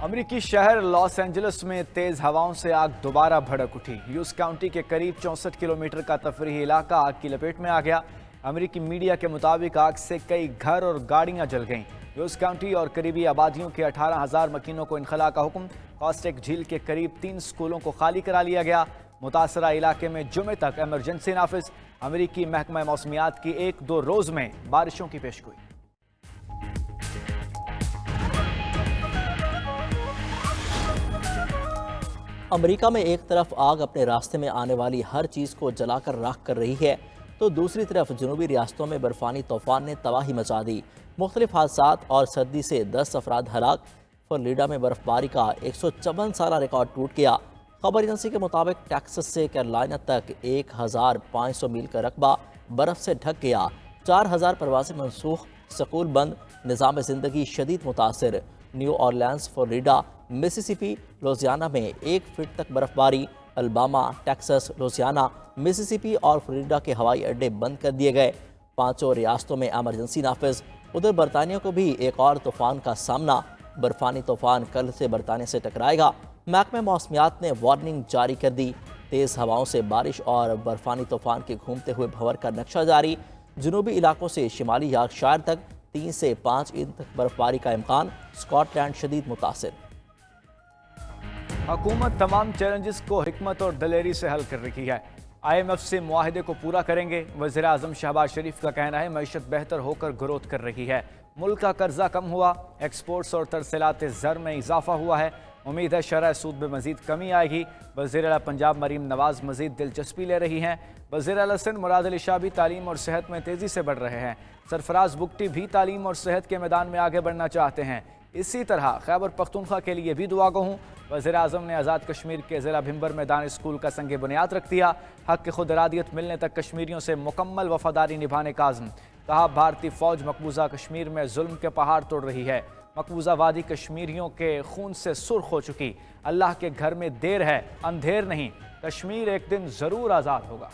امریکی شہر Los Angeles میں تیز ہواؤں سے آگ دوبارہ بھڑک اٹھی۔ ہیوز کاؤنٹی کے قریب 64 کلومیٹر کا تفریحی علاقہ آگ کی لپیٹ میں آ گیا۔ امریکی میڈیا کے مطابق آگ سے کئی گھر اور گاڑیاں جل گئیں۔ ہیوز کاؤنٹی اور قریبی آبادیوں کے 18,000 مکینوں کو انخلا کا حکم۔ کاسٹک جھیل کے قریب 3 سکولوں کو خالی کرا لیا گیا۔ متاثرہ علاقے میں جمعے تک ایمرجنسی نافذ۔ امریکی محکمہ موسمیات کی 1-2 روز میں بارشوں کی پیشگوئی۔ امریکہ میں ایک طرف آگ اپنے راستے میں آنے والی ہر چیز کو جلا کر راکھ کر رہی ہے تو دوسری طرف جنوبی ریاستوں میں برفانی طوفان نے تباہی مچا دی۔ مختلف حادثات اور سردی سے 10 افراد ہلاک۔ فلوریڈا میں برف باری کا 154 سالہ ریکارڈ ٹوٹ گیا۔ خبر ایجنسی کے مطابق ٹیکسس سے کیرولائنا تک 1500 میل کا رقبہ برف سے ڈھک گیا۔ 4000 پروازیں منسوخ، سکول بند، نظام زندگی شدید متاثر۔ New Orleans, Florida, Mississippi, Louisiana میں 1 فٹ تک برف باری۔ الاباما، ٹیکسس، لوزیانا، مسیسپی اور فلوریڈا کے ہوائی اڈے بند کر دیے گئے۔ 5 ریاستوں میں ایمرجنسی نافذ۔ ادھر برطانیہ کو بھی ایک اور طوفان کا سامنا۔ برفانی طوفان کل سے برطانیہ سے ٹکرائے گا۔ محکمہ موسمیات نے وارننگ جاری کر دی۔ تیز ہواؤں سے بارش اور برفانی طوفان کے گھومتے ہوئے بھنور کا نقشہ جاری۔ جنوبی علاقوں سے شمالی یارکشائر تک 3 سے 5 انچ تک برف باری کا امکان۔ اسکاٹ لینڈ شدید متاثر۔ حکومت تمام چیلنجز کو حکمت اور دلیری سے حل کر رہی ہے۔ IMF سے معاہدے کو پورا کریں گے۔ وزیر اعظم شہباز شریف کا کہنا ہے معیشت بہتر ہو کر گروتھ کر رہی ہے۔ ملک کا قرضہ کم ہوا، ایکسپورٹس اور ترسیلات زر میں اضافہ ہوا ہے۔ امید ہے شرح سود میں مزید کمی آئے گی۔ وزیر اعلیٰ پنجاب مریم نواز مزید دلچسپی لے رہی ہیں۔ وزیر اعلیٰ سندھ مراد علی شاہ بھی تعلیم اور صحت میں تیزی سے بڑھ رہے ہیں۔ سرفراز بگٹی بھی تعلیم اور صحت کے میدان میں آگے بڑھنا چاہتے ہیں۔ اسی طرح خیبر پختونخوا کے لیے بھی دعا گو ہوں۔ وزیر اعظم نے آزاد کشمیر کے ضلع بھمبر میں دان اسکول کا سنگ بنیاد رکھ دیا۔ حق کی خود ارادیت ملنے تک کشمیریوں سے مکمل وفاداری نبھانے کا عزم۔ کہا بھارتی فوج مقبوضہ کشمیر میں ظلم کے پہاڑ توڑ رہی ہے۔ مقبوضہ وادی کشمیریوں کے خون سے سرخ ہو چکی۔ اللہ کے گھر میں دیر ہے، اندھیر نہیں۔ کشمیر ایک دن ضرور آزاد ہوگا۔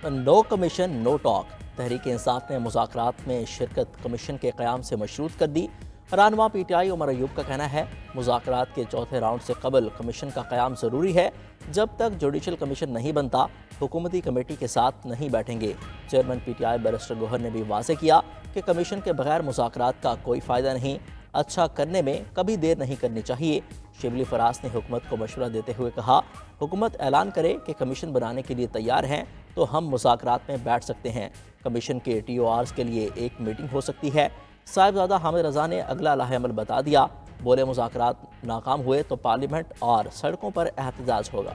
نو کمیشن نو ٹاک۔ تحریک انصاف نے مذاکرات میں شرکت کمیشن کے قیام سے مشروط کر دی۔ رہنما PTI عمر ایوب کا کہنا ہے مذاکرات کے چوتھے راؤنڈ سے قبل کمیشن کا قیام ضروری ہے۔ جب تک جوڈیشل کمیشن نہیں بنتا حکومتی کمیٹی کے ساتھ نہیں بیٹھیں گے۔ چیئرمین PTI بیرسٹر گوہر نے بھی واضح کیا کہ کمیشن کے بغیر مذاکرات کا کوئی فائدہ نہیں۔ اچھا کرنے میں کبھی دیر نہیں کرنی چاہیے۔ شبلی فراز نے حکومت کو مشورہ دیتے ہوئے کہا حکومت اعلان کرے کہ کمیشن بنانے کے لیے تیار ہیں تو ہم مذاکرات میں بیٹھ سکتے ہیں۔ کمیشن کے TORs کے لیے ایک میٹنگ ہو سکتی ہے۔ صاحبزادہ حامد رضا نے اگلا لاہ عمل بتا دیا۔ بولے مذاکرات ناکام ہوئے تو پارلیمنٹ اور سڑکوں پر احتجاج ہوگا۔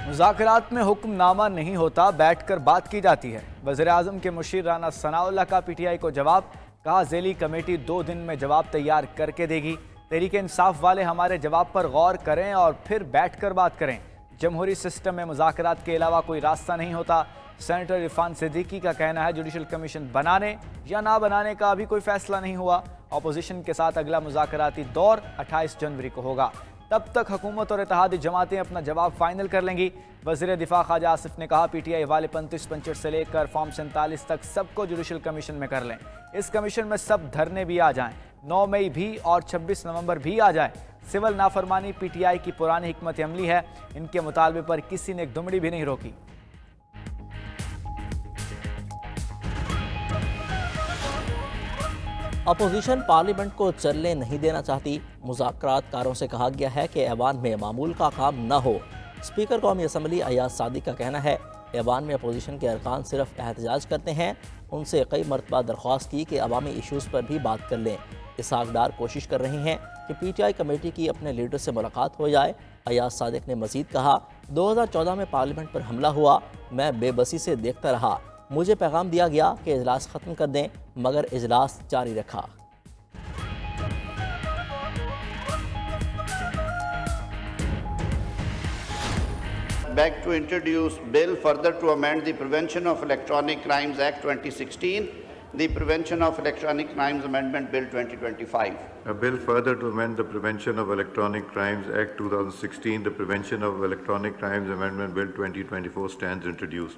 مذاکرات میں حکم نامہ نہیں ہوتا، بیٹھ کر بات کی جاتی ہے۔ وزیر اعظم کے مشیر رانا ثناء اللہ کا PTI کو جواب۔ کہا ذیلی کمیٹی 2 دن میں جواب تیار کر کے دے گی۔ تحریک انصاف والے ہمارے جواب پر غور کریں اور پھر بیٹھ کر بات کریں۔ جمہوری سسٹم میں مذاکرات کے علاوہ کوئی راستہ نہیں ہوتا۔ سینیٹر عرفان صدیقی کا کہنا ہے جوڈیشل کمیشن بنانے یا نہ بنانے کا ابھی کوئی فیصلہ نہیں ہوا۔ اپوزیشن کے ساتھ اگلا مذاکراتی دور 28 جنوری کو ہوگا۔ تب تک حکومت اور اتحادی جماعتیں اپنا جواب فائنل کر لیں گی۔ وزیر دفاع خواجہ آصف نے کہا PTI والے 35 پنچر سے لے کر فارم 47 تک سب کو جوڈیشل کمیشن میں کر لیں۔ اس کمیشن میں سب دھرنے بھی آ جائیں، 9 مئی بھی اور 26 نومبر بھی آ جائے۔ سول نافرمانی PTI کی پرانی حکمت عملی ہے۔ ان کے مطالبے پر کسی نے ایک دمڑی بھی نہیں روکی۔ اپوزیشن پارلیمنٹ کو چلنے نہیں دینا چاہتی۔ مذاکرات کاروں سے کہا گیا ہے کہ ایوان میں معمول کا کام نہ ہو۔ اسپیکر قومی اسمبلی ایاز صادق کا کہنا ہے ایوان میں اپوزیشن کے ارکان صرف احتجاج کرتے ہیں۔ ان سے کئی مرتبہ درخواست کی کہ عوامی ایشوز پر بھی بات کر لیں۔ اسحاق ڈار کوشش کر رہی ہیں کہ PTI کمیٹی کی اپنے لیڈر سے ملاقات ہو جائے۔ ایاز صادق نے مزید کہا 2014 میں پارلیمنٹ پر حملہ ہوا، میں بے بسی سے دیکھتا رہا۔ مجھے پیغام دیا گیا کہ اجلاس ختم کر دیں مگر اجلاس جاری رکھا۔ Beg to introduce bill further to amend the Prevention of Electronic Crimes Act 2016 the Prevention of Electronic Crimes Amendment Bill 2025. A bill further to amend the Prevention of Electronic Crimes Act 2016, the Prevention of Electronic Crimes Amendment Bill 2024 stands introduced.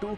2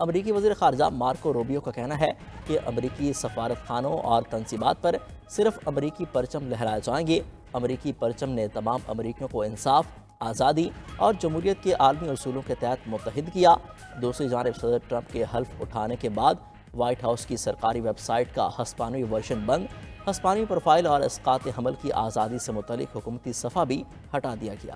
امریکی وزیر خارجہ Marco Rubio کا کہنا ہے کہ امریکی سفارت خانوں اور تنصیبات پر صرف امریکی پرچم لہرائے جائیں گے۔ امریکی پرچم نے تمام امریکیوں کو انصاف، آزادی اور جمہوریت کے عالمی اصولوں کے تحت متحد کیا۔ دوسری جانب صدر ٹرمپ کے حلف اٹھانے کے بعد وائٹ ہاؤس کی سرکاری ویب سائٹ کا ہسپانوی ورژن بند، ہسپانوی پروفائل اور اسقاط حمل کی آزادی سے متعلق حکومتی صفحہ بھی ہٹا دیا گیا۔